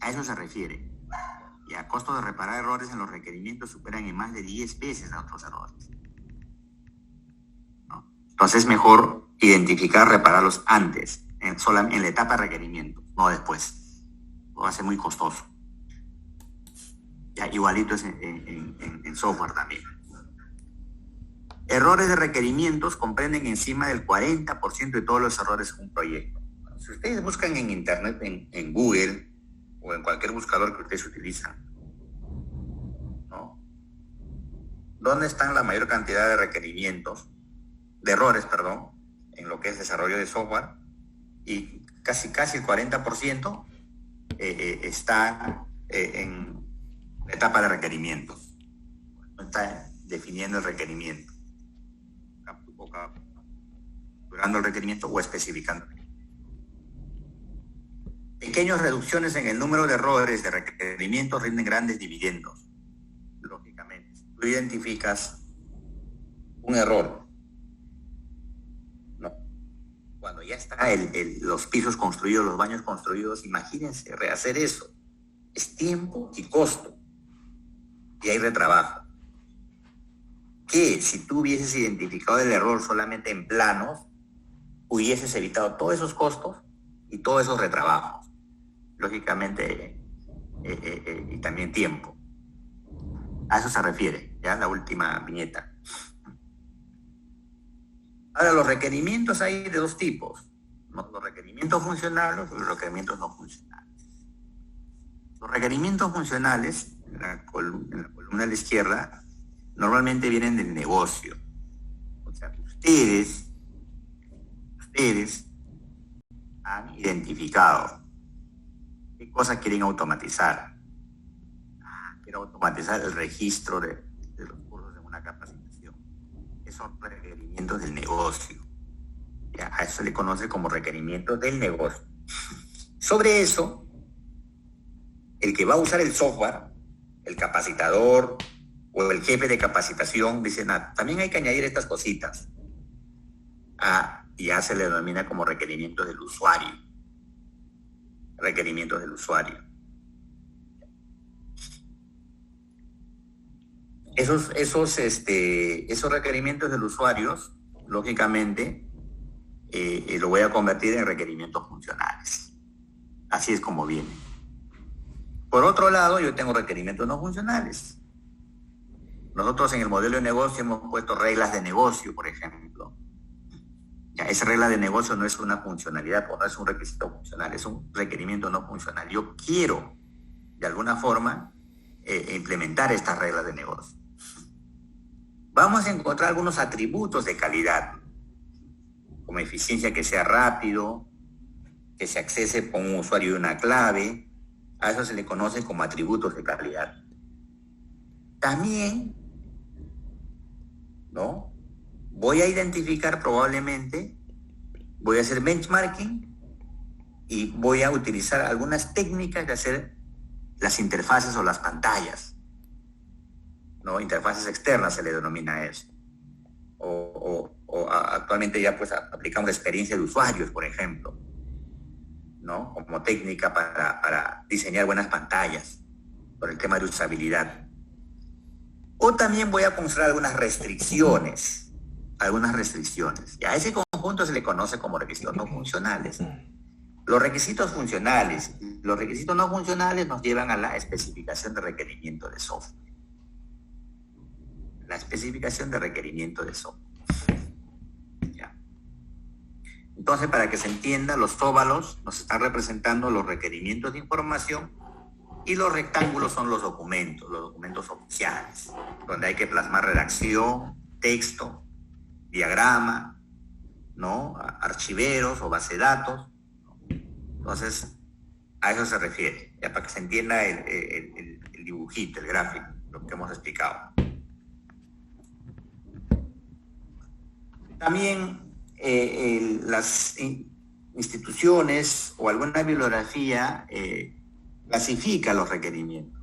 A eso se refiere. Y a costo de reparar errores en los requerimientos superan en más de 10 veces a otros errores, ¿no? Entonces es mejor identificar, repararlos antes, en la etapa de requerimiento, no después. Va a ser muy costoso. Ya, igualito es en software también. Errores de requerimientos comprenden encima del 40% de todos los errores en un proyecto. Si ustedes buscan en internet, en Google o en cualquier buscador que ustedes utilizan, ¿no? ¿Dónde están la mayor cantidad de requerimientos, de errores, perdón, en lo que es desarrollo de software? Y casi el 40% está en la etapa de requerimientos. No está definiendo el requerimiento, capturando el requerimiento o especificando. Pequeñas reducciones en el número de errores de requerimientos rinden grandes dividendos. Lógicamente, si tú identificas un error, ¿no? Cuando ya está los pisos construidos, los baños construidos, imagínense, rehacer eso es tiempo y costo, y hay retrabajo. Que si tú hubieses identificado el error solamente en planos, hubieses evitado todos esos costos y todos esos retrabajos, lógicamente, y también tiempo. A eso se refiere, ya la última viñeta. Ahora, los requerimientos hay de dos tipos, ¿no? Los requerimientos funcionales y los requerimientos no funcionales. Los requerimientos funcionales, en la columna de la izquierda, normalmente vienen del negocio. O sea, ustedes han identificado qué cosas quieren automatizar. Quiero automatizar el registro de los cursos en una capacitación. Esos son requerimientos del negocio. Ya, a eso se le conoce como requerimientos del negocio. Sobre eso, el que va a usar el software, el capacitador o el jefe de capacitación, dice, también hay que añadir estas cositas. Y ya se le denomina como requerimientos del usuario. Requerimientos del usuario. Esos requerimientos del usuario, lógicamente, lo voy a convertir en requerimientos funcionales. Así es como viene. Por otro lado, yo tengo requerimientos no funcionales. Nosotros en el modelo de negocio hemos puesto reglas de negocio, por ejemplo. Ya, esa regla de negocio no es una funcionalidad o no es un requisito funcional, es un requerimiento no funcional. Yo quiero, de alguna forma, implementar estas reglas de negocio. Vamos a encontrar algunos atributos de calidad, como eficiencia, que sea rápido, que se accese con un usuario y una clave. A eso se le conoce como atributos de calidad. También, ¿no? Voy a identificar probablemente, voy a hacer benchmarking y voy a utilizar algunas técnicas de hacer las interfaces o las pantallas, ¿no? Interfaces externas se le denomina eso. Actualmente ya pues aplicamos la experiencia de usuarios, por ejemplo, ¿no? Como técnica para diseñar buenas pantallas por el tema de usabilidad. O también voy a considerar algunas restricciones. Y a ese conjunto se le conoce como requisitos no funcionales. Los requisitos funcionales y los requisitos no funcionales nos llevan a la especificación de requerimiento de software. La especificación de requerimiento de software. ¿Ya? Entonces, para que se entienda, los óvalos nos están representando los requerimientos de información y los rectángulos son los documentos oficiales, donde hay que plasmar redacción, texto, diagrama, ¿no? Archiveros o base de datos, ¿no? Entonces, a eso se refiere, ya para que se entienda el dibujito, el gráfico, lo que hemos explicado. También las instituciones o alguna bibliografía clasifica los requerimientos.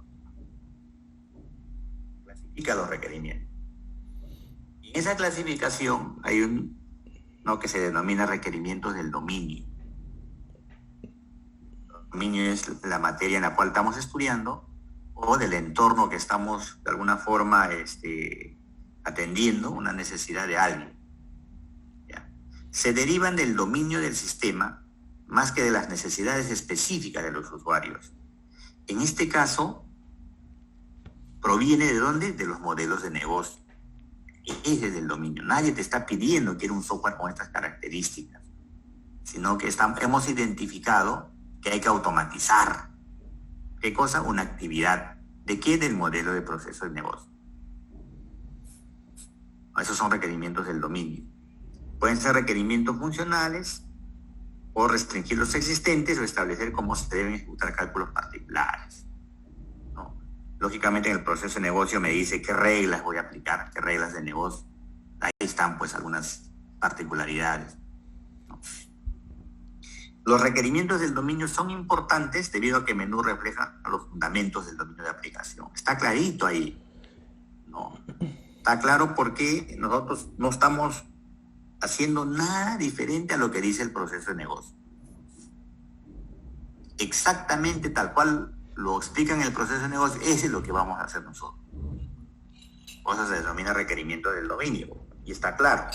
Y en esa clasificación hay uno que se denomina requerimientos del dominio. dominio es la materia en la cual estamos estudiando o del entorno que estamos de alguna forma atendiendo, una necesidad de alguien. ¿Ya? Se derivan del dominio del sistema más que de las necesidades específicas de los usuarios. En este caso, proviene ¿de dónde? De los modelos de negocio. Ese es el dominio. Nadie te está pidiendo que quiera un software con estas características, sino que hemos identificado que hay que automatizar. ¿Qué cosa? Una actividad. ¿De qué? Del modelo de proceso de negocio. Esos son requerimientos del dominio. Pueden ser requerimientos funcionales o restringir los existentes o establecer cómo se deben ejecutar cálculos particulares, ¿no? Lógicamente en el proceso de negocio me dice qué reglas voy a aplicar, qué reglas de negocio. Ahí están pues algunas particularidades, ¿no? Los requerimientos del dominio son importantes debido a que menú refleja los fundamentos del dominio de aplicación. Está clarito ahí, ¿no? Está claro porque nosotros no estamos haciendo nada diferente a lo que dice el proceso de negocio. Exactamente tal cual lo explica en el proceso de negocio, ese es lo que vamos a hacer nosotros. O sea, se denomina requerimiento del dominio. Y está claro.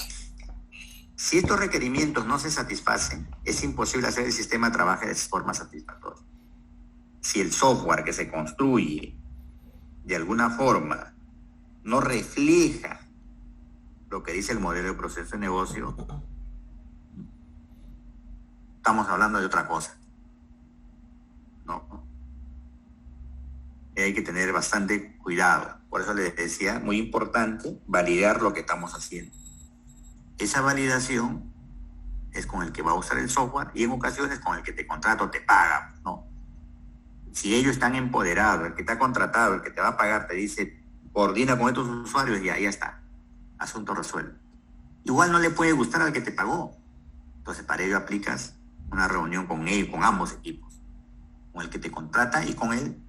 Si estos requerimientos no se satisfacen, es imposible hacer el sistema trabaje de forma satisfactoria. Si el software que se construye de alguna forma no refleja lo que dice el modelo de proceso de negocio, estamos hablando de otra cosa, ¿no? Hay que tener bastante cuidado. Por eso les decía, muy importante validar lo que estamos haciendo. Esa validación es con el que va a usar el software y en ocasiones con el que te contrata o te paga, ¿no? Si ellos están empoderados, el que te ha contratado, el que te va a pagar, te dice, coordina con estos usuarios y ahí está. Asunto resuelto. Igual no le puede gustar al que te pagó. Entonces para ello aplicas una reunión con él, con ambos equipos. Con el que te contrata y con el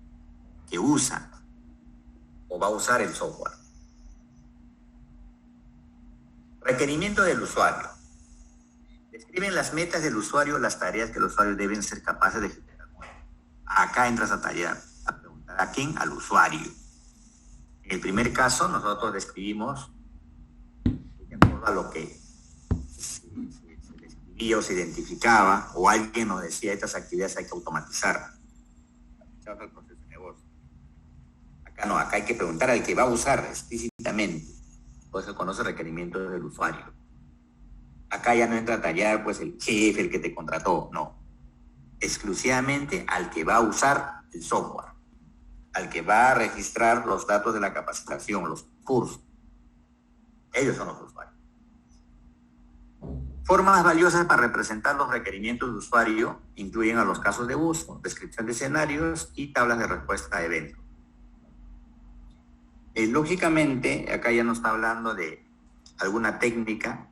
que usa o va a usar el software. Requerimiento del usuario. Describen las metas del usuario, las tareas que los usuarios deben ser capaces de ejecutar. Acá entras a tallar, a preguntar a quién, al usuario. En el primer caso, nosotros describimos de acuerdo a lo que se describía o se identificaba, o alguien nos decía, estas actividades hay que automatizar. El proceso de negocio. Acá no, acá hay que preguntar al que va a usar explícitamente. Pues se conoce requerimientos del usuario. Acá ya no entra a tallar pues el jefe, el que te contrató, no. Exclusivamente al que va a usar el software, al que va a registrar los datos de la capacitación, los cursos. Ellos son los usuarios. Formas valiosas para representar los requerimientos de usuario incluyen a los casos de uso, descripción de escenarios y tablas de respuesta a eventos. Lógicamente, acá ya nos está hablando de alguna técnica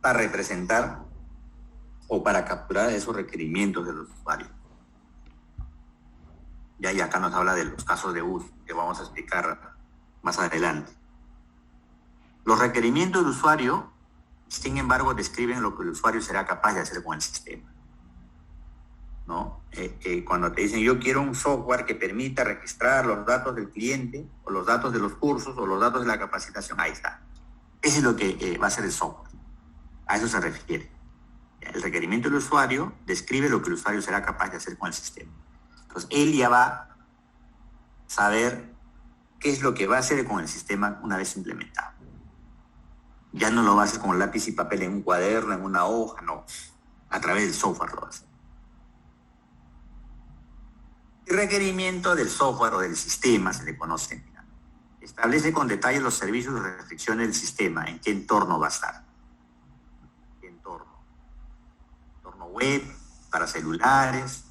para representar o para capturar esos requerimientos de los usuarios. Ya y acá nos habla de los casos de uso que vamos a explicar más adelante. Los requerimientos del usuario, sin embargo, describen lo que el usuario será capaz de hacer con el sistema, ¿no? Cuando te dicen yo quiero un software que permita registrar los datos del cliente o los datos de los cursos o los datos de la capacitación, ahí está. Ese es lo que va a ser el software. A eso se refiere. El requerimiento del usuario describe lo que el usuario será capaz de hacer con el sistema. Entonces, él ya va a saber qué es lo que va a hacer con el sistema una vez implementado. Ya no lo va a hacer con lápiz y papel en un cuaderno, en una hoja, no. A través del software lo va a hacer. El requerimiento del software o del sistema, se le conoce, establece con detalle los servicios y restricciones del sistema, en qué entorno va a estar. ¿Qué entorno? Entorno web, para celulares.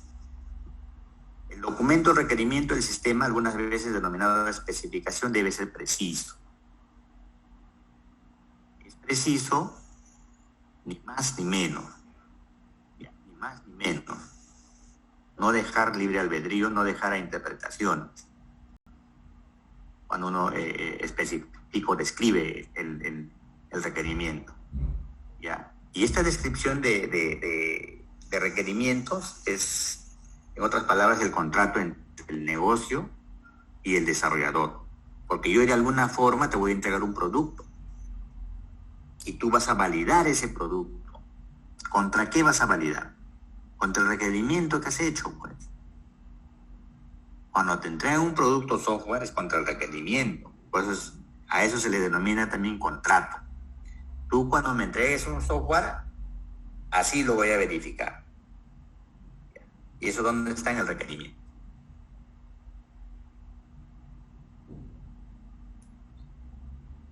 El documento de requerimiento del sistema, algunas veces denominado especificación, debe ser preciso. Es preciso, ni más ni menos. Ni más ni menos. No dejar libre albedrío, no dejar a interpretaciones. Cuando uno especifica o describe el requerimiento. ¿Ya? Y esta descripción de requerimientos es En otras palabras, el contrato entre el negocio y el desarrollador. Porque yo de alguna forma te voy a entregar un producto y tú vas a validar ese producto. ¿Contra qué vas a validar? Contra el requerimiento que has hecho, pues. Cuando te entregan un producto software es contra el requerimiento. Pues a eso se le denomina también contrato. Tú cuando me entregues un software, así lo voy a verificar. ¿Y eso dónde está? En el requerimiento.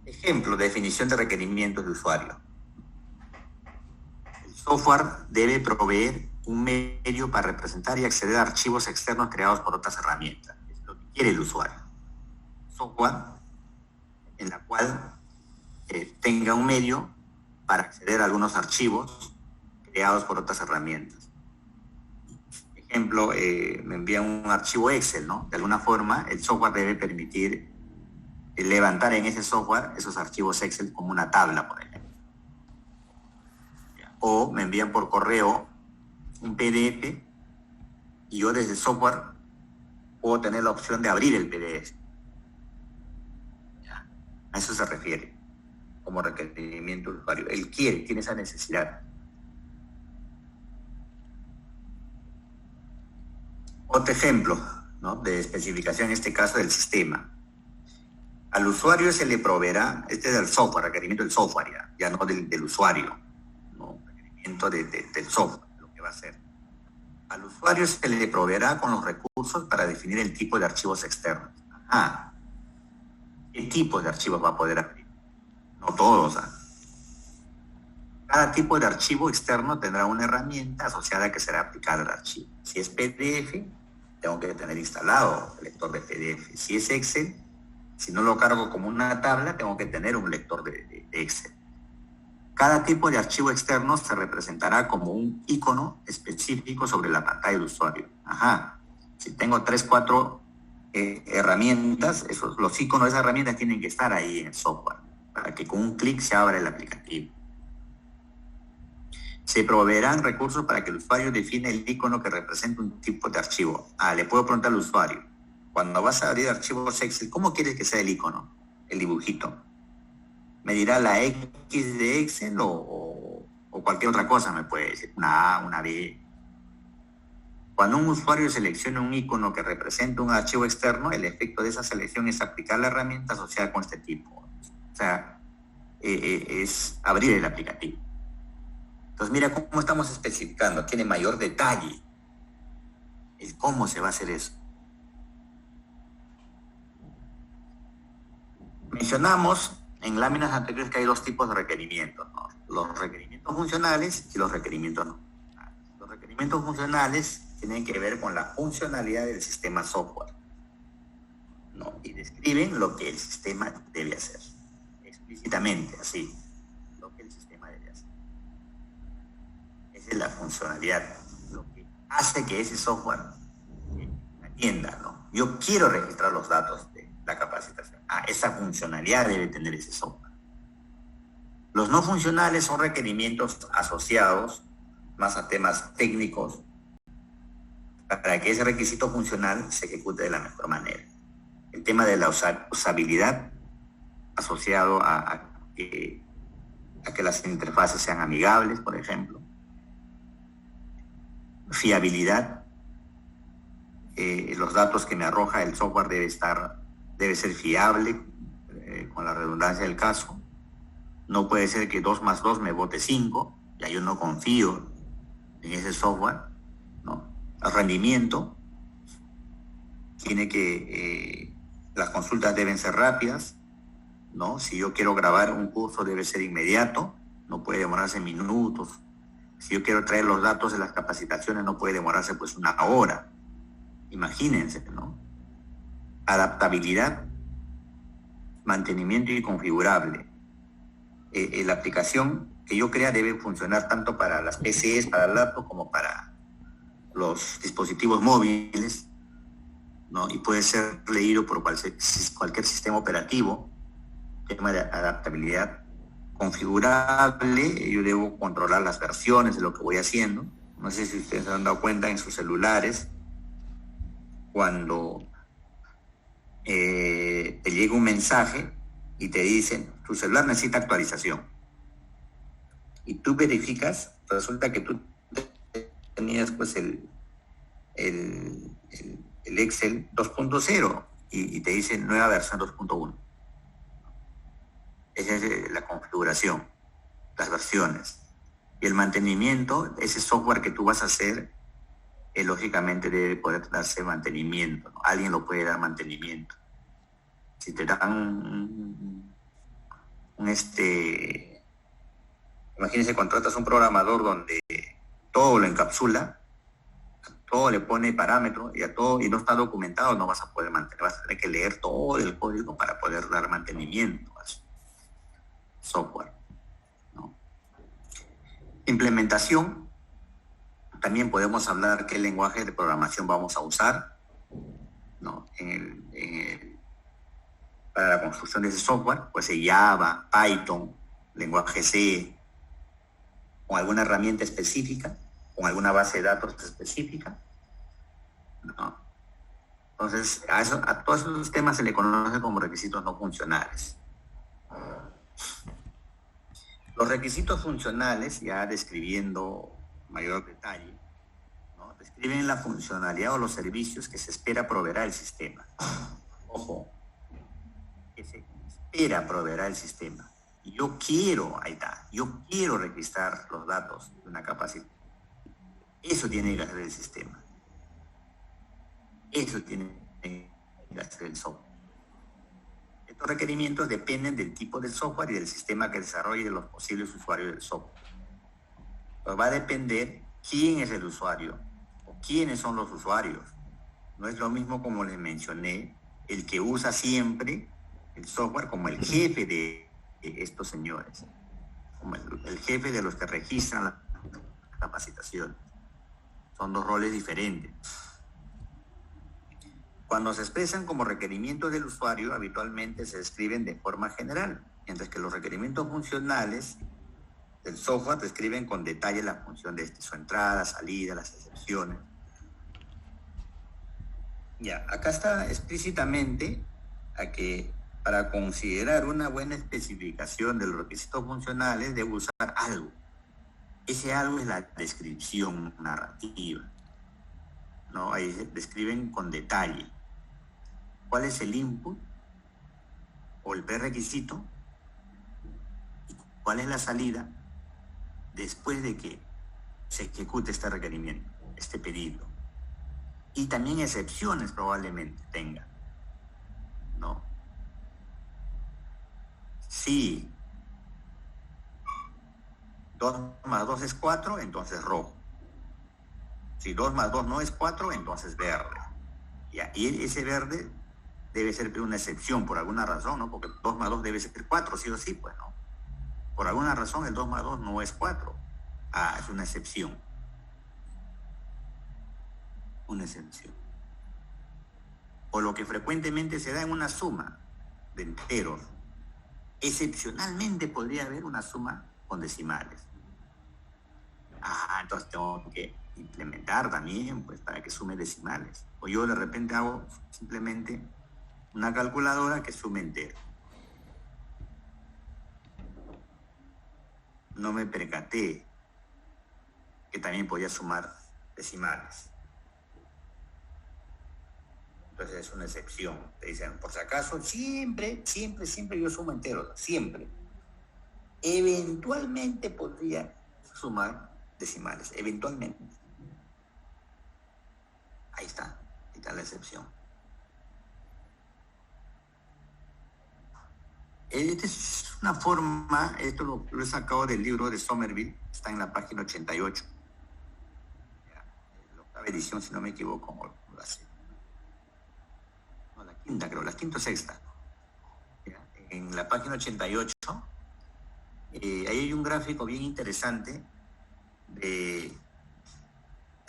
Ejemplo, definición de requerimientos de usuario. El software debe proveer un medio para representar y acceder a archivos externos creados por otras herramientas. Es lo que quiere el usuario. Software en la cual tenga un medio para acceder a algunos archivos creados por otras herramientas. Ejemplo, me envían un archivo Excel, ¿no? De alguna forma, el software debe permitir levantar en ese software esos archivos Excel como una tabla, por ejemplo. O me envían por correo un PDF y yo desde el software puedo tener la opción de abrir el PDF. ¿Ya? A eso se refiere como requerimiento del usuario. Él tiene esa necesidad. Otro ejemplo, ¿no?, de especificación, en este caso del sistema. Al usuario se le proveerá, este es del software, requerimiento del software, ya no del usuario, ¿no? Requerimiento del software, lo que va a hacer. Al usuario se le proveerá con los recursos para definir el tipo de archivos externos. ¿Qué tipo de archivos va a poder abrir? No todos. Cada tipo de archivo externo tendrá una herramienta asociada que será aplicada al archivo. Si es PDF, tengo que tener instalado el lector de PDF. Si es Excel, si no lo cargo como una tabla, tengo que tener un lector de Excel. Cada tipo de archivo externo se representará como un icono específico sobre la pantalla del usuario. Si tengo 3, 4 herramientas, los iconos de esas herramientas tienen que estar ahí en el software, para que con un clic se abra el aplicativo. Se proveerán recursos para que el usuario define el icono que representa un tipo de archivo. Le puedo preguntar al usuario, cuando vas a abrir archivos Excel, ¿cómo quieres que sea el icono, el dibujito? ¿Me dirá la X de Excel o cualquier otra cosa? Me puede decir una A, una B. Cuando un usuario selecciona un icono que representa un archivo externo, el efecto de esa selección es aplicar la herramienta asociada con este tipo. O sea, es abrir el aplicativo. Entonces, mira cómo estamos especificando. Tiene mayor detalle el cómo se va a hacer eso. Mencionamos en láminas anteriores que hay 2 tipos de requerimientos, ¿no? Los requerimientos funcionales y los requerimientos no funcionales. Los requerimientos funcionales tienen que ver con la funcionalidad del sistema software, ¿no? Y describen lo que el sistema debe hacer, explícitamente, así, lo que el sistema debe hacer. Esa es la funcionalidad, lo que hace que ese software atienda, ¿no? Yo quiero registrar los datos de la capacitación. Esa funcionalidad debe tener ese software. Los no funcionales son requerimientos asociados más a temas técnicos para que ese requisito funcional se ejecute de la mejor manera. El tema de la usabilidad asociado a que las interfaces sean amigables, por ejemplo. Fiabilidad. Los datos que me arroja el software debe ser fiable, con la redundancia del caso. No puede ser que 2 más 2 me bote 5, ya yo no confío en ese software, ¿no? El rendimiento tiene que, las consultas deben ser rápidas, ¿no? Si yo quiero grabar un curso debe ser inmediato, no puede demorarse minutos. Si yo quiero traer los datos de las capacitaciones no puede demorarse pues 1 hora. Imagínense, ¿no? Adaptabilidad, mantenimiento y configurable. La aplicación que yo crea debe funcionar tanto para las PCs, para el laptop, como para los dispositivos móviles, ¿no? Y puede ser leído por cualquier sistema operativo. Tema de adaptabilidad. Configurable, yo debo controlar las versiones de lo que voy haciendo. No sé si ustedes se han dado cuenta en sus celulares, cuando te llega un mensaje y te dicen, tu celular necesita actualización. Y tú verificas, resulta que tú tenías pues el Excel 2.0 y te dice nueva versión 2.1. Esa es la configuración, las versiones. Y el mantenimiento, ese software que tú vas a hacer, lógicamente debe poder darse mantenimiento, ¿no? Alguien lo puede dar mantenimiento. Si te dan imagínense, contratas un programador donde todo lo encapsula, todo le pone parámetros y a todo, y no está documentado, no vas a poder mantener, vas a tener que leer todo el código para poder dar mantenimiento al software, ¿no? Implementación, también podemos hablar qué lenguaje de programación vamos a usar, ¿no? Para la construcción de ese software, pues Java, Python, lenguaje C, con alguna herramienta específica, con alguna base de datos específica, ¿no? Entonces, a todos esos temas se le conoce como requisitos no funcionales. Los requisitos funcionales, ya describiendo mayor detalle, ¿no? Describen la funcionalidad o los servicios que se espera proveerá el sistema. Ojo, que se espera proveerá el sistema. Yo quiero registrar los datos de una capacidad. Eso tiene que hacer el sistema. Eso tiene que hacer el software. Estos requerimientos dependen del tipo de software y del sistema que desarrolle y de los posibles usuarios del software. Pues va a depender quién es el usuario o quiénes son los usuarios. No es lo mismo, como les mencioné, el que usa siempre el software como el jefe de estos señores, como el jefe de los que registran la capacitación. Son dos roles diferentes. Cuando se expresan como requerimientos del usuario, habitualmente se describen de forma general, mientras que los requerimientos funcionales del software describen con detalle la función de su entrada, salida, las excepciones. Ya, acá está explícitamente a que para considerar una buena especificación de los requisitos funcionales debe usar algo. Ese algo es la descripción narrativa, ¿no? Ahí describen con detalle cuál es el input o el prerequisito y cuál es la salida después de que se ejecute este requerimiento, este pedido. Y también excepciones probablemente tenga, ¿no? Si 2 más 2 es 4, entonces rojo. Si 2 más 2 no es 4, entonces verde. Y ese verde debe ser una excepción por alguna razón, ¿no? Porque 2 más 2 debe ser 4, sí o sí, pues, ¿no? Por alguna razón el 2 más 2 no es 4. Es una excepción. Una excepción. O lo que frecuentemente se da en una suma de enteros. Excepcionalmente podría haber una suma con decimales. Entonces tengo que implementar también, pues, para que sume decimales. O yo de repente hago simplemente una calculadora que sume enteros. No me percaté que también podía sumar decimales. Entonces es una excepción. Te dicen, por si acaso, siempre yo sumo enteros, siempre. Eventualmente podría sumar decimales, eventualmente. Ahí está la excepción. Esta es una forma, esto lo he sacado del libro de Somerville, está en la página 88. La octava edición, si no me equivoco, la quinta, creo, la quinta o sexta. En la página 88, ahí hay un gráfico bien interesante de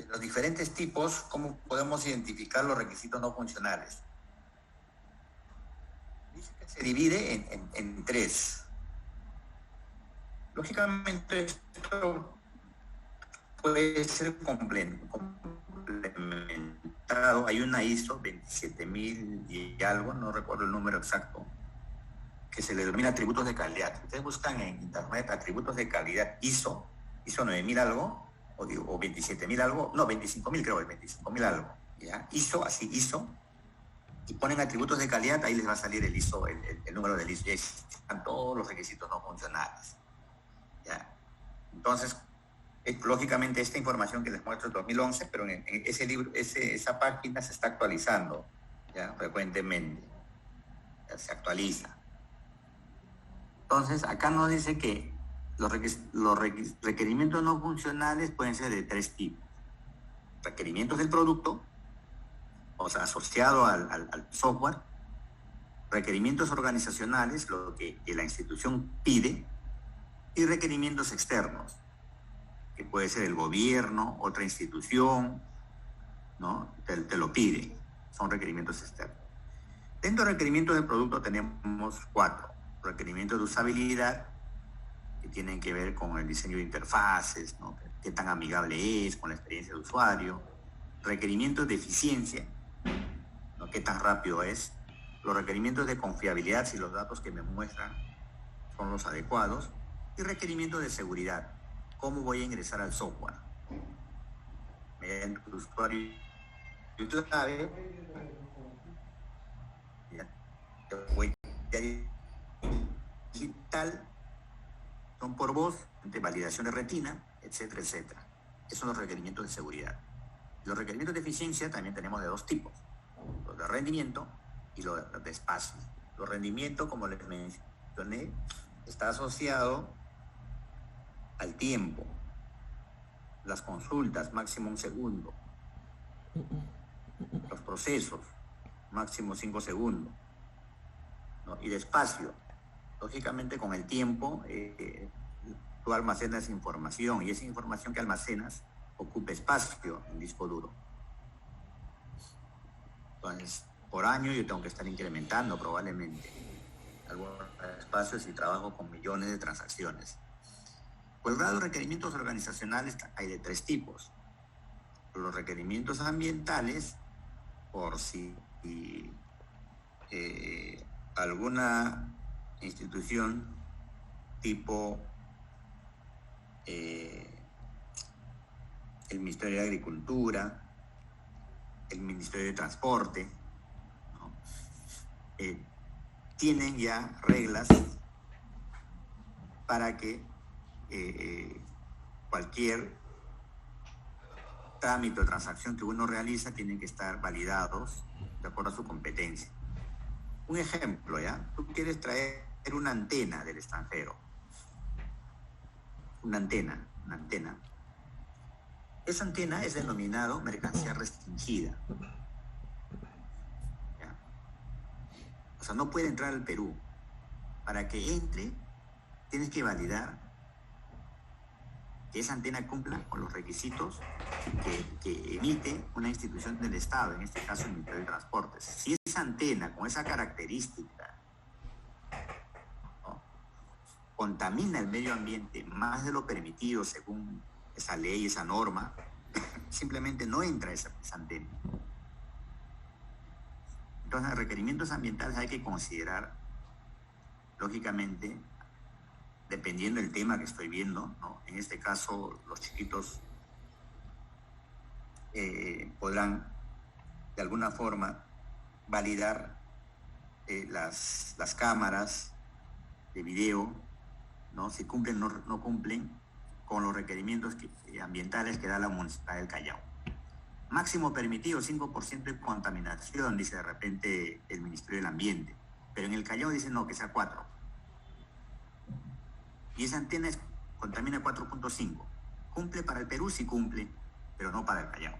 los diferentes tipos, cómo podemos identificar los requisitos no funcionales. Dice que se divide en 3. Lógicamente, esto puede ser complementario certificado, hay una ISO 27000 y algo, no recuerdo el número exacto, que se le denomina atributos de calidad. Ustedes buscan en internet atributos de calidad ISO 9000 algo, o 27000 algo, no, 25000 creo, 25000 algo, ¿ya? ISO, y ponen atributos de calidad, ahí les va a salir el ISO, el número del ISO, y ahí están todos los requisitos no funcionales, ¿ya? Entonces, lógicamente esta información que les muestro es 2011, pero en ese libro, esa página se está actualizando, ¿ya? Frecuentemente, ya se actualiza. Entonces, acá nos dice que los requerimientos no funcionales pueden ser de 3 tipos. Requerimientos del producto, o sea, asociado al software, requerimientos organizacionales, lo que la institución pide, y requerimientos externos, que puede ser el gobierno, otra institución, ¿no? Te lo pide, son requerimientos externos. Dentro de requerimientos del producto tenemos 4. Requerimientos de usabilidad, que tienen que ver con el diseño de interfaces, ¿no? Qué tan amigable es con la experiencia de usuario. Requerimientos de eficiencia, ¿no? Qué tan rápido es. Los requerimientos de confiabilidad, si los datos que me muestran son los adecuados. Y requerimientos de seguridad, cómo voy a ingresar al software. Mediante el usuario y clave, digital, son por voz, de validación de retina, etcétera, etcétera. Esos son los requerimientos de seguridad. Los requerimientos de eficiencia también tenemos de 2 tipos, los de rendimiento y los de espacio. Los rendimientos, como les mencioné, está asociado al tiempo, las consultas, máximo 1 segundo, los procesos, máximo 5 segundos, ¿no? Y de espacio, lógicamente con el tiempo, tú almacenas información, y esa información que almacenas ocupa espacio en disco duro. Entonces, por año yo tengo que estar incrementando probablemente algunos espacios y trabajo con millones de transacciones. Por el grado de requerimientos organizacionales hay de 3 tipos. Los requerimientos ambientales, por si alguna institución tipo el Ministerio de Agricultura, el Ministerio de Transporte, ¿no? Tienen ya reglas para que cualquier trámite o transacción que uno realiza tienen que estar validados de acuerdo a su competencia. Un ejemplo, ¿ya? Tú quieres traer una antena del extranjero. Una antena. Esa antena es denominado mercancía restringida, ¿ya? O sea, no puede entrar al Perú. Para que entre, tienes que validar que esa antena cumpla con los requisitos que emite una institución del Estado, en este caso el Ministerio de Transportes. Si esa antena con esa característica, ¿no?, contamina el medio ambiente más de lo permitido según esa ley, esa norma, simplemente no entra esa antena. Entonces, requerimientos ambientales hay que considerar, lógicamente, dependiendo del tema que estoy viendo, ¿no? En este caso, los chiquitos podrán, de alguna forma, validar las cámaras de video, ¿no? Si cumplen o no cumplen con los requerimientos ambientales que da la Municipalidad del Callao. Máximo permitido, 5% de contaminación, dice de repente el Ministerio del Ambiente. Pero en el Callao dice no, que sea 4%. Y esa antena contamina 4.5. Cumple para el Perú, sí cumple, pero no para el Callao.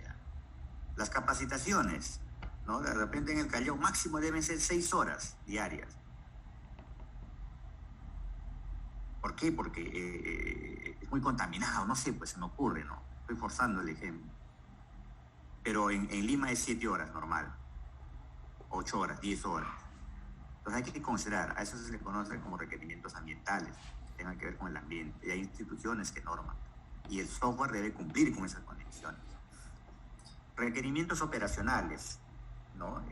¿Ya? Las capacitaciones, ¿no? De repente en el Callao máximo deben ser 6 horas diarias. ¿Por qué? Porque es muy contaminado, no sé, pues se me ocurre, ¿no? Estoy forzando el ejemplo. Pero en Lima es 7 horas normal, 8 horas, 10 horas. Entonces hay que considerar, a eso se le conoce como requerimientos ambientales, que tengan que ver con el ambiente. Y hay instituciones que norman. Y el software debe cumplir con esas condiciones. condiciones. Requerimientos operacionales, ¿no?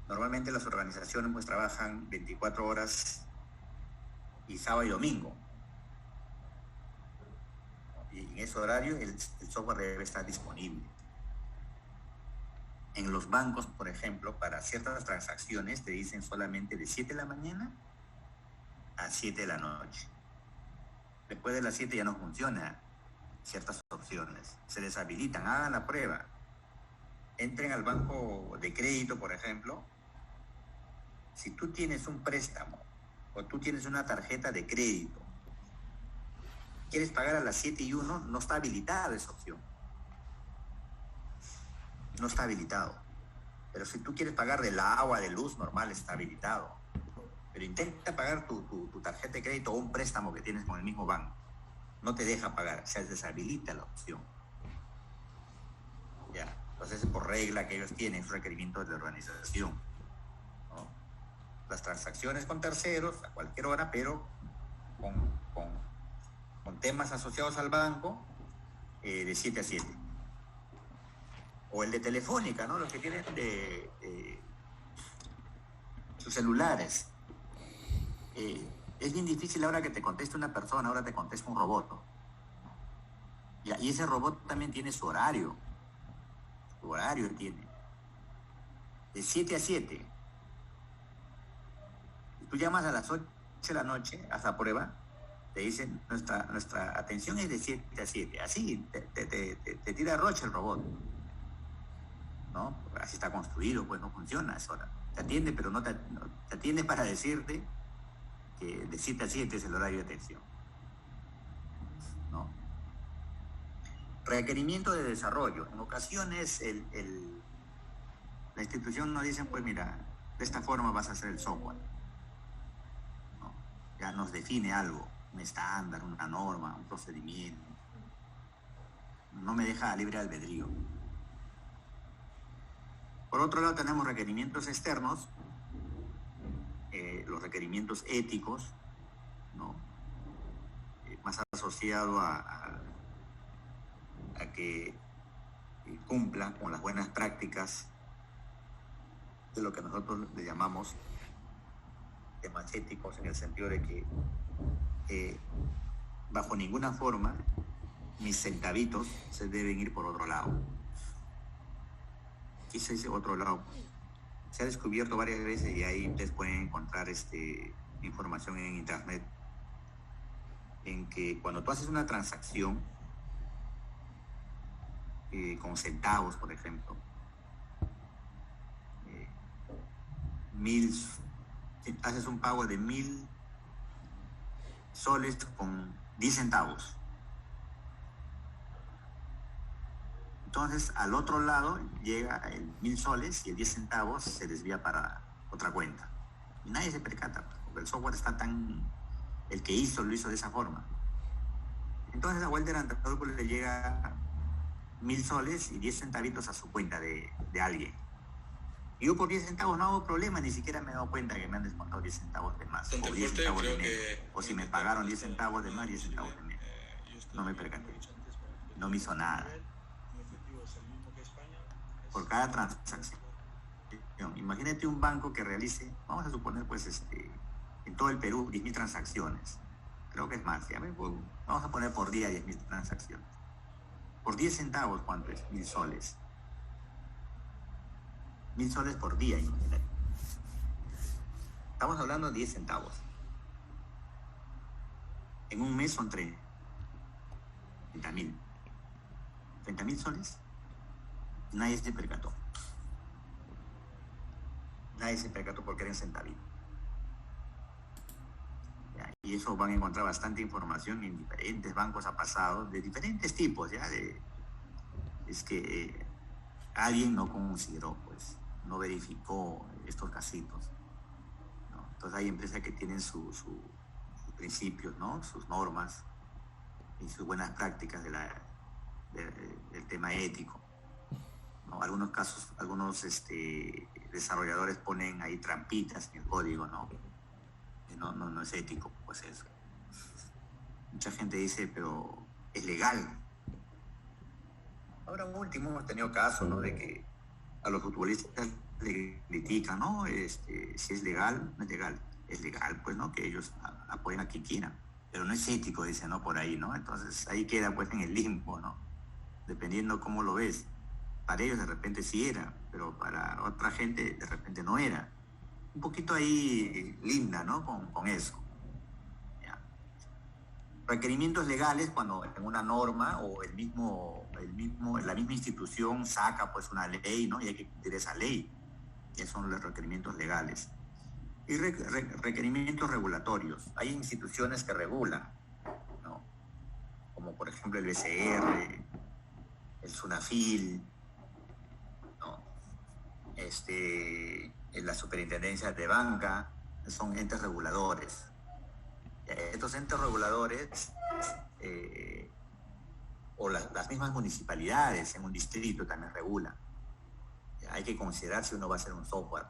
Normalmente las organizaciones pues trabajan 24 horas y sábado y domingo. Y en ese horario el software debe estar disponible. En los bancos, por ejemplo, para ciertas transacciones te dicen solamente de 7 de la mañana a 7 de la noche. Después de las 7 ya no funciona ciertas opciones. Se deshabilitan, hagan la prueba. Entren al banco de crédito, por ejemplo. Si tú tienes un préstamo o tú tienes una tarjeta de crédito, quieres pagar a las 7:01, no está habilitada esa opción. No está habilitado. Pero si tú quieres pagar del agua, de luz, normal, está habilitado. Pero intenta pagar tu tarjeta de crédito o un préstamo que tienes con el mismo banco. No te deja pagar, se deshabilita la opción. Ya, entonces por regla que ellos tienen, es requerimiento de la organización, ¿no? Las transacciones con terceros a cualquier hora, pero con temas asociados al banco, de 7 a 7. O el de Telefónica, ¿no? Los que tienen sus celulares. Es bien difícil ahora que te conteste una persona, ahora te contesta un robot, ¿no? Y ese robot también tiene su horario. Su horario tiene. De 7 a 7. Tú llamas a las 8 de la noche, haz la prueba, te dicen, nuestra atención es de 7 a 7. Así, te tira roche el robot, ¿no? Así está construido, pues no funciona a esa hora. Te atiende, pero no te atiende para decirte que de 7 a 7 es el horario de atención, ¿no? Requerimiento de desarrollo. En ocasiones la institución nos dice, pues mira, de esta forma vas a hacer el software, ¿no? Ya nos define algo, un estándar, una norma, un procedimiento. No me deja libre albedrío. Por otro lado tenemos requerimientos externos, los requerimientos éticos, ¿no? Más asociado a que cumplan con las buenas prácticas de lo que nosotros le llamamos temas éticos, en el sentido de que bajo ninguna forma mis centavitos se deben ir por otro lado. ¿Qué es ese otro lado? Se ha descubierto varias veces y ahí ustedes pueden encontrar información en internet, en que cuando tú haces una transacción con centavos, por ejemplo, haces un pago de 1.000 soles con 10 centavos. Entonces, al otro lado llega el 1.000 soles y el 10 centavos se desvía para otra cuenta. Y nadie se percata, porque el software está el que lo hizo de esa forma. Entonces, a Walter Antraduco le llega 1.000 soles y 10 centavitos a su cuenta de alguien. Y yo por 10 centavos no hago problema, ni siquiera me he dado cuenta que me han descontado 10 centavos de más, o 10 centavos de menos, o si me pagaron 10 centavos de más, 10 centavos de menos. No me percaté, no me hizo nada. Por cada transacción. Imagínate un banco que realice, vamos a suponer pues en todo el Perú 10.000 transacciones. Creo que es más, vamos a poner por día 10.000 transacciones. Por 10 centavos, ¿cuánto es? 1.000 soles. 1.000 soles por día, imagínate. Estamos hablando de 10 centavos. En un mes son 30.000. 30.000 soles. Nadie se percató. Nadie se percató porque eran centavitos. Y eso van a encontrar bastante información en diferentes bancos, ha pasado, de diferentes tipos, ¿ya? Es que alguien no consideró, pues, no verificó estos casitos, ¿no? Entonces hay empresas que tienen sus principios, ¿no? Sus normas y sus buenas prácticas del tema ético, ¿no? Algunos casos, algunos desarrolladores ponen ahí trampitas en el código, ¿no? No es ético, pues eso. Mucha gente dice, pero es legal. Ahora último hemos tenido casos, ¿no? De que a los futbolistas le critican, ¿no? Si es legal, no es legal. Es legal, pues, ¿no? Que ellos apoyen a quien quieran. Pero no es ético, dice, ¿no? Por ahí, ¿no? Entonces ahí queda, pues, en el limbo, ¿no? Dependiendo cómo lo ves. Para ellos de repente sí era, pero para otra gente de repente no era. Un poquito ahí linda, ¿no? Con eso. ¿Ya? Requerimientos legales cuando en una norma o la misma institución saca pues una ley, ¿no? Y hay que cumplir esa ley. Esos son los requerimientos legales. Y requerimientos regulatorios. Hay instituciones que regulan, ¿no? Como por ejemplo el BCR, el SUNAFIL, ¿no? La superintendencia de banca, son entes reguladores. Estos entes reguladores o las mismas municipalidades en un distrito también regulan. Hay que considerar si uno va a hacer un software.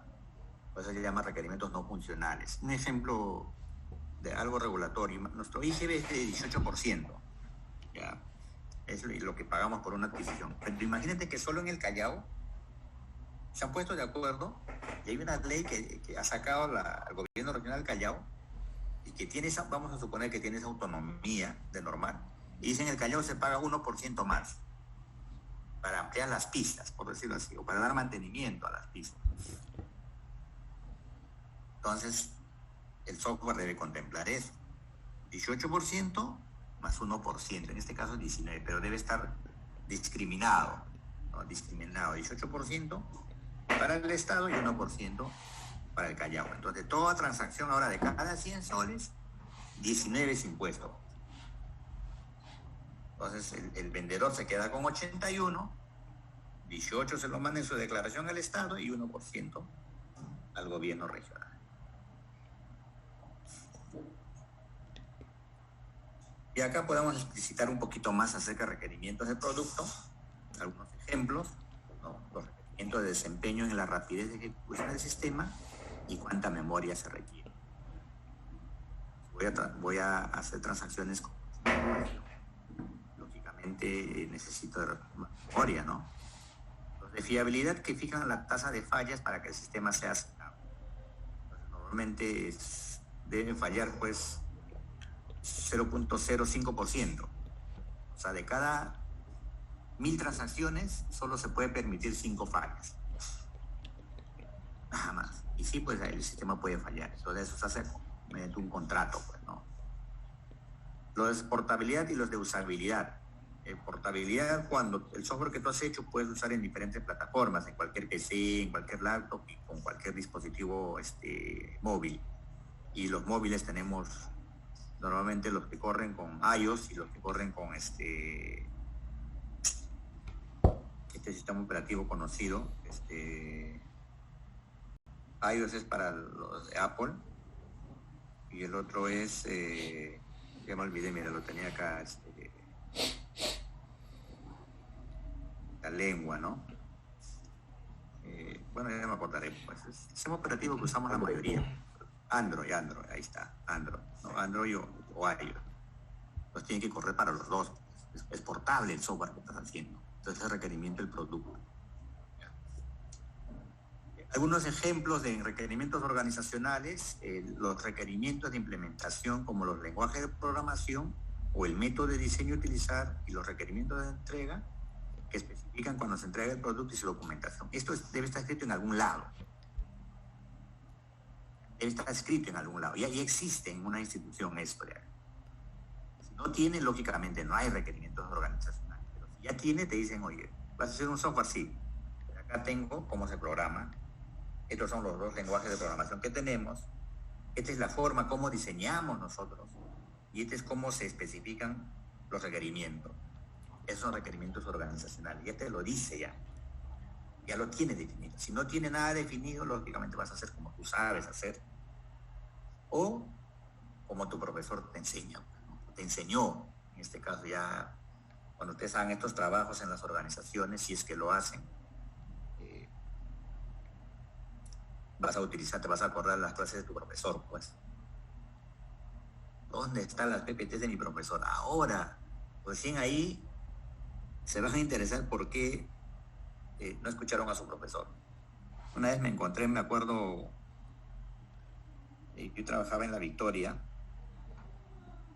Por eso se llama requerimientos no funcionales. Un ejemplo de algo regulatorio. Nuestro IGB es de 18%. ¿Ya? Es lo que pagamos por una adquisición. Pero imagínate que solo en el Callao se han puesto de acuerdo y hay una ley que ha sacado el gobierno regional del Callao y que tiene esa, vamos a suponer que tiene esa autonomía de normal. Y dicen en el Callao se paga 1% más para ampliar las pistas, por decirlo así, o para dar mantenimiento a las pistas. Entonces, el software debe contemplar eso. 18% más 1%, en este caso 19%, pero debe estar discriminado, ¿no? Discriminado, 18% para el Estado y 1% para el Callao. Entonces, toda transacción ahora de cada 100 soles, 19 es impuesto. Entonces, el vendedor se queda con 81, 18 se lo manda en su declaración al Estado y 1% al gobierno regional. Y acá podemos explicitar un poquito más acerca de requerimientos de producto, algunos ejemplos, ¿no? Los requerimientos de desempeño en la rapidez de ejecución del sistema y cuánta memoria se requiere. Voy a hacer transacciones con lógicamente necesito memoria, ¿no? Los de fiabilidad que fijan la tasa de fallas para que el sistema sea aceptable. Normalmente deben fallar pues 0.05%. O sea, de cada 1000 transacciones solo se puede permitir 5 fallas. Nada más. Y sí, pues el sistema puede fallar. Entonces eso se hace mediante un contrato, pues, ¿no? Los de portabilidad y los de usabilidad. Portabilidad, cuando el software que tú has hecho puedes usar en diferentes plataformas, en cualquier PC, en cualquier laptop y con cualquier dispositivo móvil. Y los móviles tenemos normalmente los que corren con iOS y los que corren con este sistema operativo conocido. iOS es para los de Apple y el otro es ya me olvidé, mira, lo tenía acá, la lengua, ¿no? Bueno, ya me acordaré, pues es el sistema operativo que usamos la mayoría. Android, ahí está, Android, ¿no? Android o iOS. Pues tiene que correr para los dos. Es portable el software que estás haciendo. Entonces es requerimiento del producto. Algunos ejemplos de requerimientos organizacionales, los requerimientos de implementación como los lenguajes de programación o el método de diseño a utilizar y los requerimientos de entrega que especifican cuando se entrega el producto y su documentación. Esto debe estar escrito en algún lado. Debe estar escrito en algún lado. Y ahí existe en una institución esto. Si no tiene, lógicamente no hay requerimientos organizacionales. Pero si ya tiene, te dicen, oye, vas a hacer un software, sí. Acá tengo cómo se programa. Estos son los 2 lenguajes de programación que tenemos. Esta es la forma como diseñamos nosotros. Y este es cómo se especifican los requerimientos. Esos son requerimientos organizacionales. Ya te lo dice ya. Ya lo tiene definido. Si no tiene nada definido, lógicamente vas a hacer como tú sabes hacer. O como tu profesor te enseña. ¿No? Te enseñó. En este caso ya, cuando ustedes hagan estos trabajos en las organizaciones, si es que lo hacen, te vas a acordar las clases de tu profesor, pues. ¿Dónde están las PPTs de mi profesor? Ahora, recién ahí se van a interesar por qué no escucharon a su profesor. Una vez me encontré, me acuerdo, yo trabajaba en La Victoria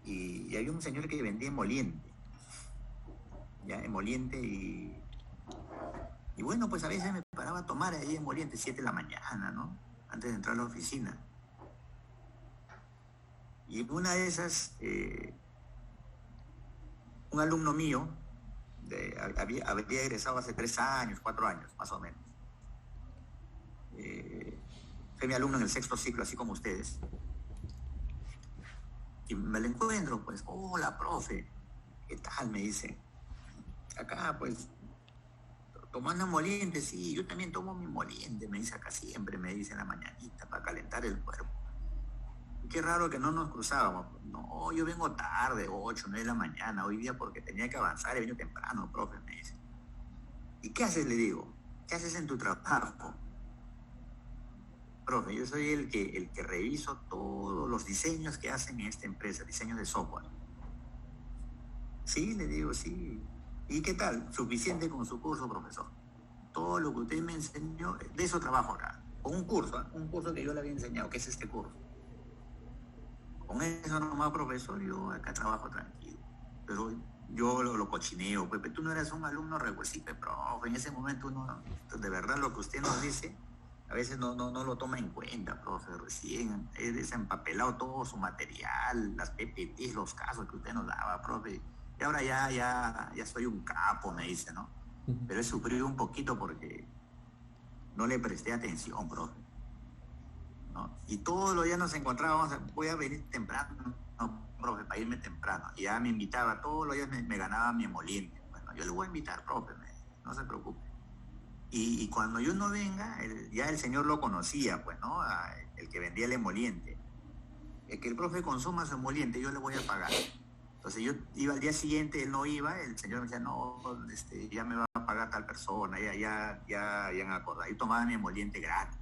y había un señor que vendía emoliente, ya, emoliente y bueno, pues a veces me paraba a tomar ahí emoliente, 7 de la mañana, ¿no? Antes de entrar a la oficina. Y en una de esas, un alumno mío, había egresado hace 3 años, 4 años, más o menos. Fue mi alumno en el 6º ciclo, así como ustedes. Y me lo encuentro, pues, hola, profe, ¿qué tal? Me dice. Acá, pues, tomando emoliente, sí, yo también tomo mi emoliente, me dice acá siempre, me dice en la mañanita, para calentar el cuerpo. Y qué raro que no nos cruzábamos. No, yo vengo tarde, 8, 9 de la mañana, hoy día porque tenía que avanzar, he venido temprano, profe, me dice. ¿Y qué haces? Le digo, ¿qué haces en tu trabajo? Profe, yo soy el que reviso todos los diseños que hacen en esta empresa, diseños de software. Sí, le digo, sí. ¿Y qué tal? Suficiente con su curso, profesor. Todo lo que usted me enseñó, de eso trabajo acá. Con un curso, ¿eh? Un curso que yo le había enseñado, que es este curso. Con eso nomás, profesor, yo acá trabajo tranquilo. Pero yo lo cochineo, pues, tú no eres un alumno regular, sí, profe, en ese momento uno, de verdad lo que usted nos dice, a veces no lo toma en cuenta, profe, recién he desempapelado todo su material, las PPTs, los casos que usted nos daba, profe, y ahora ya soy un capo, me dice, ¿no? Pero he sufrido un poquito porque no le presté atención, profe, ¿no? Y todos los días nos encontrábamos, voy a venir temprano, no, profe, para irme temprano. Y ya me invitaba, todos los días me ganaba mi emoliente. Bueno, yo le voy a invitar, profe, no se preocupe. Y cuando yo no venga, ya el señor lo conocía, pues, ¿no? El que vendía el emoliente. El que el profe consuma su emoliente, yo le voy a pagar. Entonces yo iba al día siguiente, él no iba, el señor me decía, no, ya me va a pagar tal persona, ya han acordado. Yo tomaba mi emoliente gratis.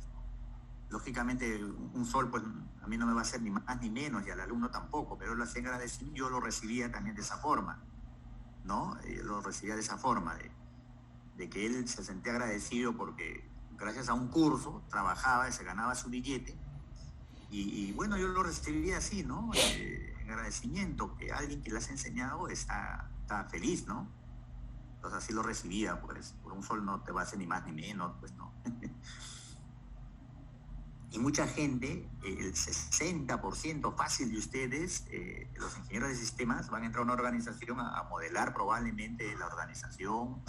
Lógicamente, un sol, pues, a mí no me va a hacer ni más ni menos, y al alumno tampoco, pero él lo hacía agradecido, yo lo recibía también de esa forma, ¿no? Lo recibía de esa forma, de que él se sentía agradecido porque gracias a un curso trabajaba y se ganaba su billete, y bueno, yo lo recibía así, ¿no? En agradecimiento, que alguien que le has enseñado está feliz, ¿no? Entonces así lo recibía, pues, por un sol no te va a hacer ni más ni menos, pues no. Y mucha gente, el 60% fácil de ustedes, los ingenieros de sistemas, van a entrar a una organización a modelar probablemente la organización,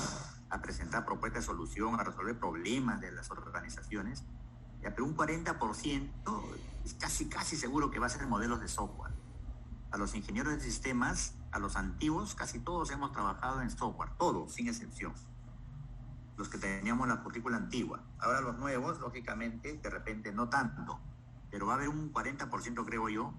a presentar propuestas de solución, a resolver problemas de las organizaciones. Pero un 40% es casi seguro que va a ser modelos de software. A los ingenieros de sistemas, a los antiguos, casi todos hemos trabajado en software, todos, sin excepción. Los que teníamos la currícula antigua. Ahora los nuevos, lógicamente, de repente no tanto, pero va a haber un 40%, creo yo,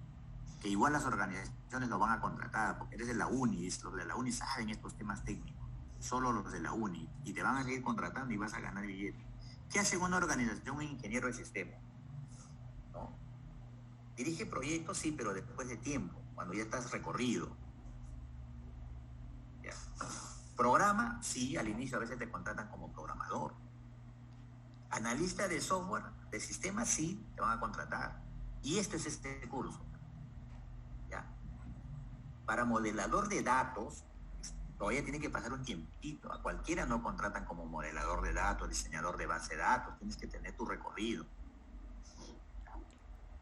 que igual las organizaciones lo van a contratar, porque eres de la UNI, los de la UNI saben estos temas técnicos, solo los de la UNI, y te van a seguir contratando y vas a ganar billetes. ¿Qué hace una organización, un ingeniero de sistema? ¿No? Dirige proyectos, sí, pero después de tiempo, cuando ya estás recorrido. ¿Ya? Programa, sí, al inicio a veces te contratan como programador. Analista de software, de sistemas, sí, te van a contratar. Y este es este curso. ¿Ya? Para modelador de datos, todavía tiene que pasar un tiempito. A cualquiera no contratan como modelador de datos, diseñador de base de datos. Tienes que tener tu recorrido.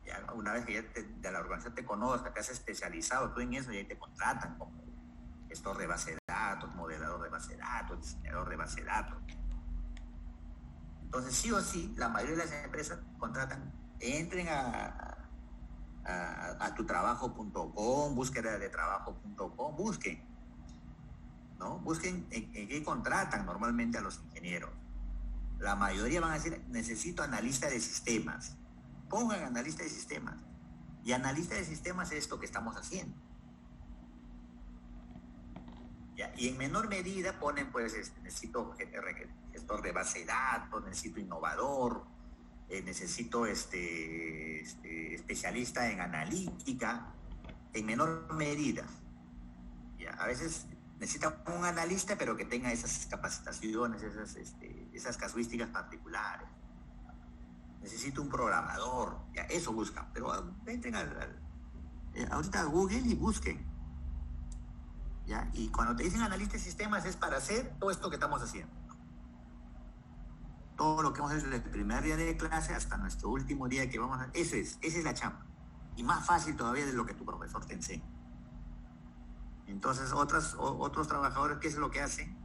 Ya, una vez que ya de la organización te conozca, te has especializado tú en eso, y ahí te contratan como gestor de base de datos, modelador de base de datos, diseñador de base de datos. Entonces, sí o sí, la mayoría de las empresas contratan, entren a tutrabajo.com, búsqueda de trabajo.com, busquen, ¿no? Busquen en qué contratan normalmente a los ingenieros. La mayoría van a decir, necesito analista de sistemas. Pongan analista de sistemas. Y analista de sistemas es esto que estamos haciendo. ¿Ya? Y en menor medida ponen, pues, necesito gestor de base de datos, necesito innovador, necesito especialista en analítica, en menor medida. ¿Ya? A veces necesita un analista, pero que tenga esas capacitaciones, esas casuísticas particulares. Necesito un programador, ya, eso buscan. Pero entren ahorita a Google y busquen. ¿Ya? Y cuando te dicen analista de sistemas es para hacer todo esto que estamos haciendo. Todo lo que hemos hecho desde el primer día de clase hasta nuestro último día que vamos a hacer, esa es la chamba. Y más fácil todavía de lo que tu profesor te enseña. Entonces, otros trabajadores, ¿qué es lo que hacen?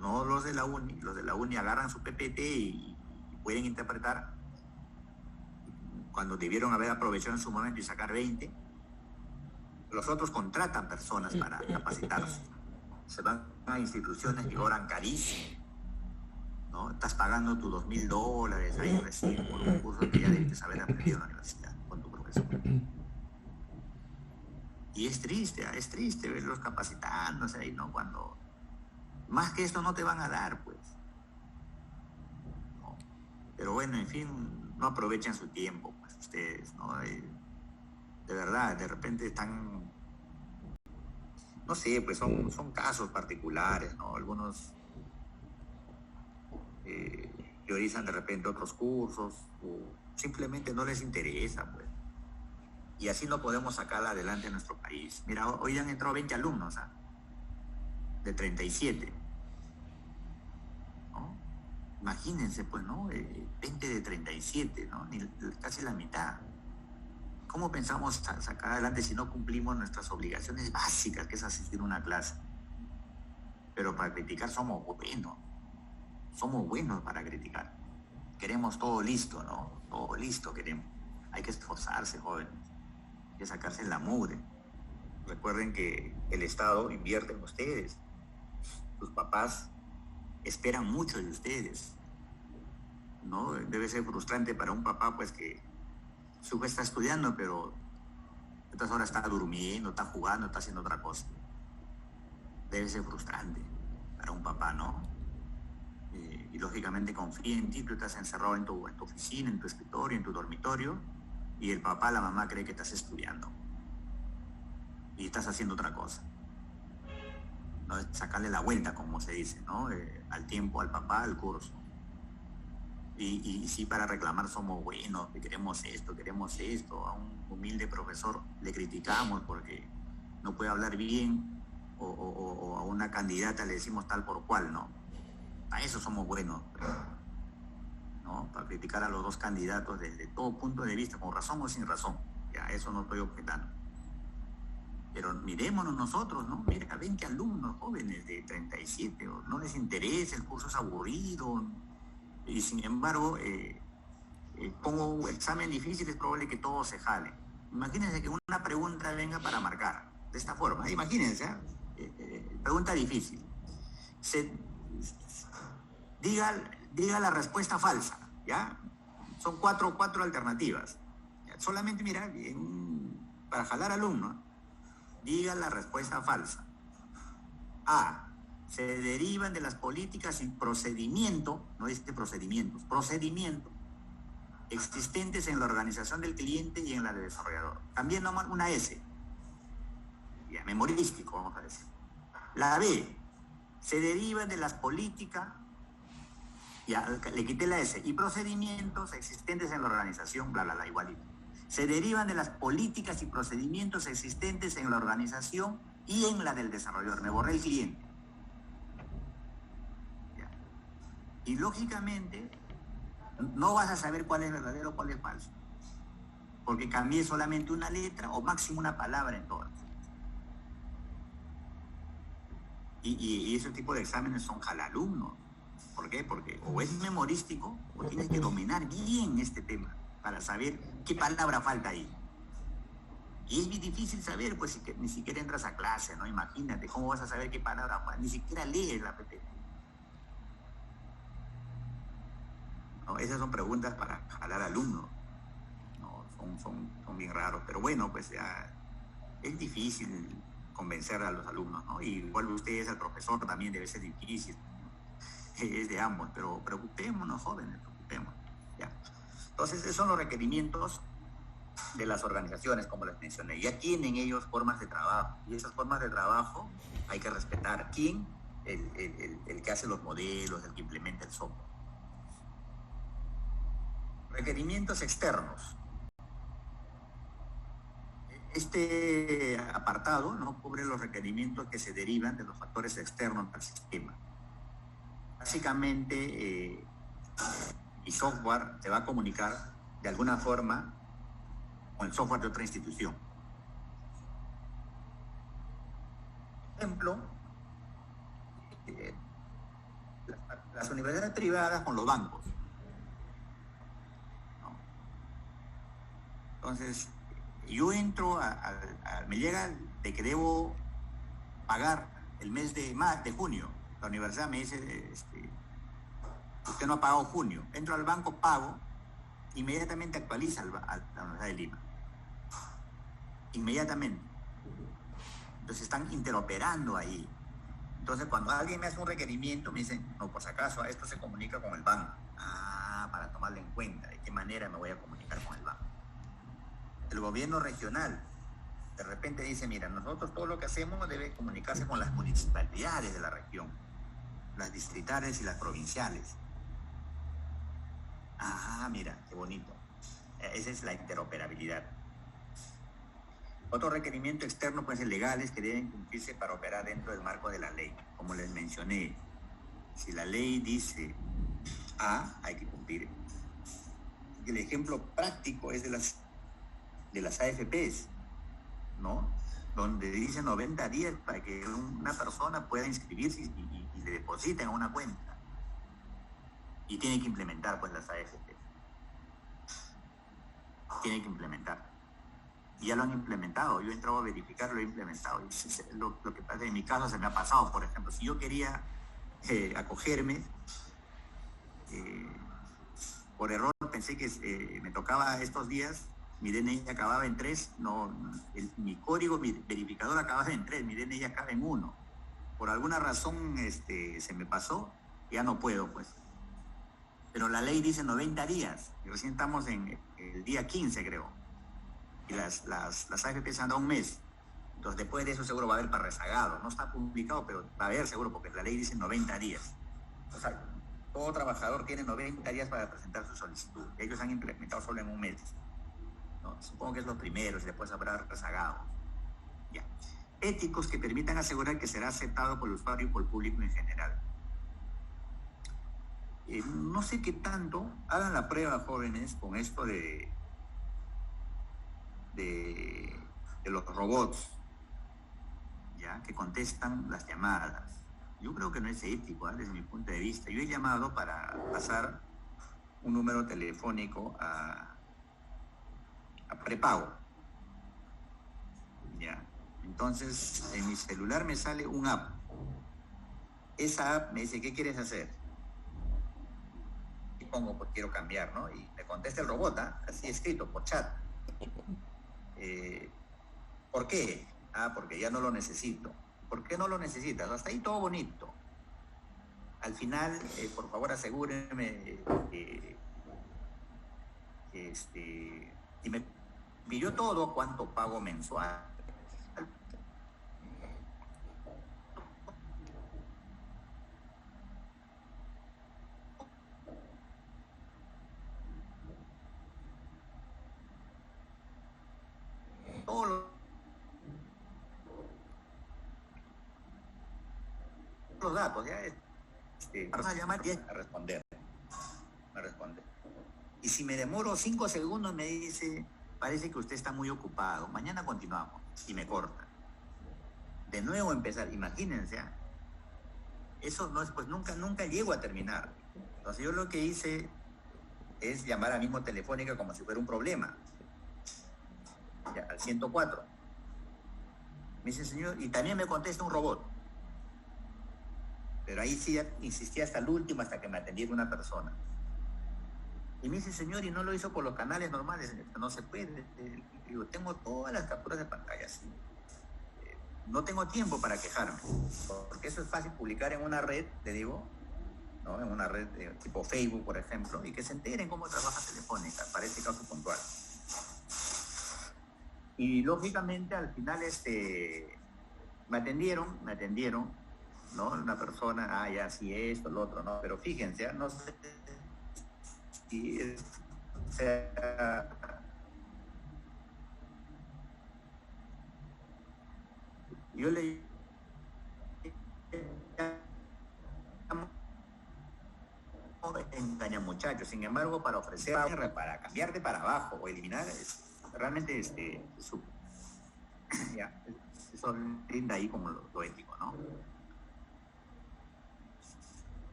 No los de la uni agarran su PPT y pueden interpretar cuando debieron haber aprovechado en su momento y sacar 20. Los otros contratan personas para capacitarse. Se van a instituciones que cobran carísimo, ¿no? Estás pagando tus $2,000 ahí recién por un curso que ya debiste haber aprendido en la universidad con tu profesor. Y es triste verlos capacitándose ahí, ¿no? Cuando más que esto no te van a dar, pues. ¿No? Pero bueno, en fin, no aprovechan su tiempo, pues ustedes, ¿no? De verdad, de repente están, no sé, pues son casos particulares, ¿no? Algunos priorizan de repente otros cursos o simplemente no les interesa, pues. Y así no podemos sacar adelante nuestro país. Mira, hoy han entrado 20 alumnos, ¿ah? De 37. ¿No? Imagínense, pues, ¿no? 20 de 37, ¿no? Casi la mitad. ¿Cómo pensamos sacar adelante si no cumplimos nuestras obligaciones básicas, que es asistir a una clase? Pero para criticar somos buenos para criticar. Queremos todo listo, ¿no? Todo listo queremos. Hay que esforzarse, jóvenes. Hay que sacarse la mugre. Recuerden que el Estado invierte en ustedes. Sus papás esperan mucho de ustedes, ¿no? Debe ser frustrante para un papá, pues, que su hijo está estudiando, pero a estas horas está durmiendo, está jugando, está haciendo otra cosa. Debe ser frustrante para un papá, ¿no? Y lógicamente confía en ti, tú estás encerrado en tu oficina, en tu escritorio, en tu dormitorio, y el papá, la mamá cree que estás estudiando y estás haciendo otra cosa, ¿no? Sacarle la vuelta, como se dice, ¿no? Al tiempo, al papá, al curso. Y sí, para reclamar somos buenos, que queremos esto. A un humilde profesor le criticamos porque no puede hablar bien, o a una candidata le decimos tal por cual, ¿no? A eso somos buenos, ¿no? Para criticar a los dos candidatos desde todo punto de vista, con razón o sin razón. Ya, eso no estoy objetando. Pero mirémonos nosotros, ¿no? Mira, 20 alumnos jóvenes de 37, no les interesa, el curso es aburrido, y sin embargo, pongo un examen difícil, es probable que todo se jale. Imagínense que una pregunta venga para marcar, de esta forma. Imagínense, pregunta difícil. Diga la respuesta falsa, ¿ya? Son cuatro alternativas. Solamente, mira, para jalar alumnos, diga la respuesta falsa. A. Se derivan de las políticas y procedimiento, no dice procedimientos, procedimiento existentes en la organización del cliente y en la del desarrollador. También nomás una S. Ya, memorístico, vamos a decir. La B. Se derivan de las políticas, ya le quité la S, y procedimientos existentes en la organización, bla, bla, bla, igualito. Se derivan de las políticas y procedimientos existentes en la organización y en la del desarrollador. Me borré el cliente. Ya. Y lógicamente no vas a saber cuál es verdadero o cuál es falso, porque cambié solamente una letra o máximo una palabra en todas. Y ese tipo de exámenes son jalalumnos. ¿Por qué? Porque o es memorístico o tienes que dominar bien este tema para saber qué palabra falta ahí. Y es muy difícil saber, pues, si ni siquiera entras a clase, ¿no? Imagínate, ¿cómo vas a saber qué palabra falta? Ni siquiera lees la PPT. ¿No? Esas son preguntas para jalar alumnos. ¿No? Son bien raros. Pero bueno, pues ya es difícil convencer a los alumnos, ¿no? Y igual ustedes, al profesor, también debe ser difícil. Es de ambos, pero preocupémonos, jóvenes, preocupémonos. ¿Ya? Entonces, esos son los requerimientos de las organizaciones, como les mencioné. Ya tienen ellos formas de trabajo, y esas formas de trabajo hay que respetar. ¿Quién? El que hace los modelos, el que implementa el software. Requerimientos externos. Este apartado no cubre los requerimientos que se derivan de los factores externos al sistema. Básicamente, mi software se va a comunicar de alguna forma con el software de otra institución. Por ejemplo, las universidades privadas con los bancos, ¿no? Entonces, yo entro, me llega de que debo pagar el mes de junio. La universidad me dice, usted no ha pagado junio. Entro al banco, pago, inmediatamente actualiza a la Universidad de Lima. Inmediatamente. Entonces están interoperando ahí. Entonces cuando alguien me hace un requerimiento, me dice, no, por si acaso, esto se comunica con el banco. Ah, para tomarlo en cuenta, ¿de qué manera me voy a comunicar con el banco? El gobierno regional de repente dice, mira, nosotros todo lo que hacemos debe comunicarse con las municipalidades de la región, las distritales y las provinciales. Ah, mira, qué bonito. Esa es la interoperabilidad. Otro requerimiento externo puede ser legales que deben cumplirse para operar dentro del marco de la ley. Como les mencioné, si la ley dice A, hay que cumplir. El ejemplo práctico es de las AFPs, ¿no? Donde dice 90 días para que una persona pueda inscribirse y le depositen a una cuenta. Y tiene que implementar pues las AFP. Tiene que implementar. Y ya lo han implementado. Yo he entrado a verificar, lo he implementado. Y lo que pasa en mi caso se me ha pasado, por ejemplo, si yo quería acogerme, por error pensé que me tocaba estos días, mi DNI acababa en 3, mi código verificador acababa en 3, mi DNI acaba en 1. Por alguna razón se me pasó, ya no puedo, pues. Pero la ley dice 90 días, y recién estamos en el día 15, creo. Y las AFP se han dado un mes. Entonces, después de eso seguro va a haber para rezagado. No está publicado, pero va a haber seguro, porque la ley dice 90 días. O sea, todo trabajador tiene 90 días para presentar su solicitud. Ellos han implementado solo en un mes, ¿no? Supongo que es lo primero, y después habrá rezagado. Ya. Éticos que permitan asegurar que será aceptado por el usuario y por el público en general. No sé qué tanto hagan la prueba, jóvenes, con esto de los robots, ya, que contestan las llamadas. Yo creo que no es ético, desde mi punto de vista. Yo he llamado para pasar un número telefónico a prepago, ya. Entonces, en mi celular me sale un app. Esa app me dice, ¿qué quieres hacer? Y pongo, pues quiero cambiar, ¿no? Y me contesta el robot, así escrito, por chat. ¿Por qué? Porque ya no lo necesito. ¿Por qué no lo necesitas? Hasta ahí todo bonito. Al final, por favor, asegúrenme y me pidió todo, cuánto pago mensual. Todos los datos, ya vas a llamar y a responder. Me responde. Y si me demoro 5 segundos, me dice, parece que usted está muy ocupado, mañana continuamos, y me corta. De nuevo empezar, imagínense, eso no es, pues nunca llego a terminar. Entonces yo lo que hice es llamar a mismo telefónica como si fuera un problema, ya, al 104. Me dice, señor, y también me contesta un robot. Pero ahí sí insistí hasta el último, hasta que me atendiera una persona. Y me dice, señor, y no lo hizo por los canales normales. No se puede. Digo, tengo todas las capturas de pantallas. No tengo tiempo para quejarme, porque eso es fácil publicar en una red, te digo, ¿no? En una red tipo Facebook, por ejemplo, y que se enteren cómo trabaja Telefónica para este caso puntual. Y lógicamente al final me atendieron, ¿no? Una persona, ya sí, esto, lo otro, ¿no? Pero fíjense, no sé si yo le llamo engaña muchachos, sin embargo, para ofrecer, para cambiarte para abajo o eliminar, realmente ya, eso linda ahí como lo ético, ¿no?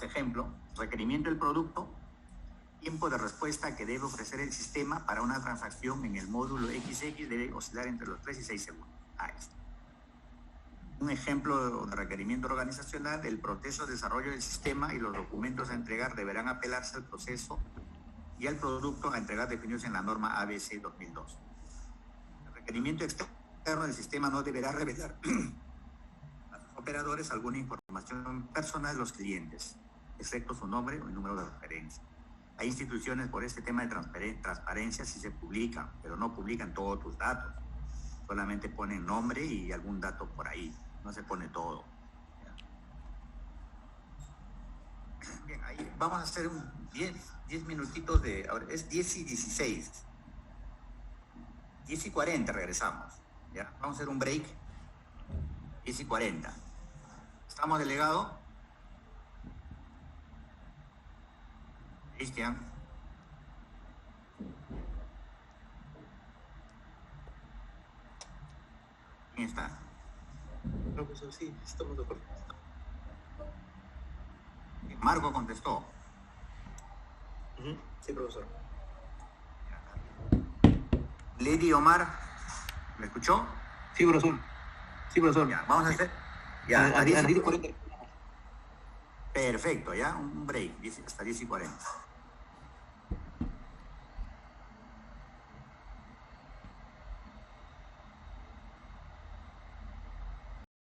Ejemplo, requerimiento del producto, tiempo de respuesta que debe ofrecer el sistema para una transacción en el módulo XX debe oscilar entre los 3 y 6 segundos. Ahí está. Un ejemplo de requerimiento organizacional, el proceso de desarrollo del sistema y los documentos a entregar deberán apelarse al proceso y al producto a entregar definidos en la norma ABC 2002. El requerimiento externo del sistema no deberá revelar a los operadores alguna información personal de los clientes, excepto su nombre o el número de referencia. Hay instituciones por este tema de transparencia si se publican, pero no publican todos tus datos. Solamente ponen nombre y algún dato por ahí. No se pone todo. Bien, ahí vamos a hacer 10 minutitos de... Ahora es 10 y 16. 10 y 40 regresamos. ¿Ya? Vamos a hacer un break. 10 y 40. ¿Estamos, delegado? Cristian. ¿Quién está? No, pues sí, estamos de acuerdo. Marco contestó. Sí, profesor. Lady Omar, ¿me escuchó? Sí, profesor. Sí, profesor. Ya, vamos a hacer. Ya, a 10 y 40. Perfecto, ya, un break, hasta 10 y 40.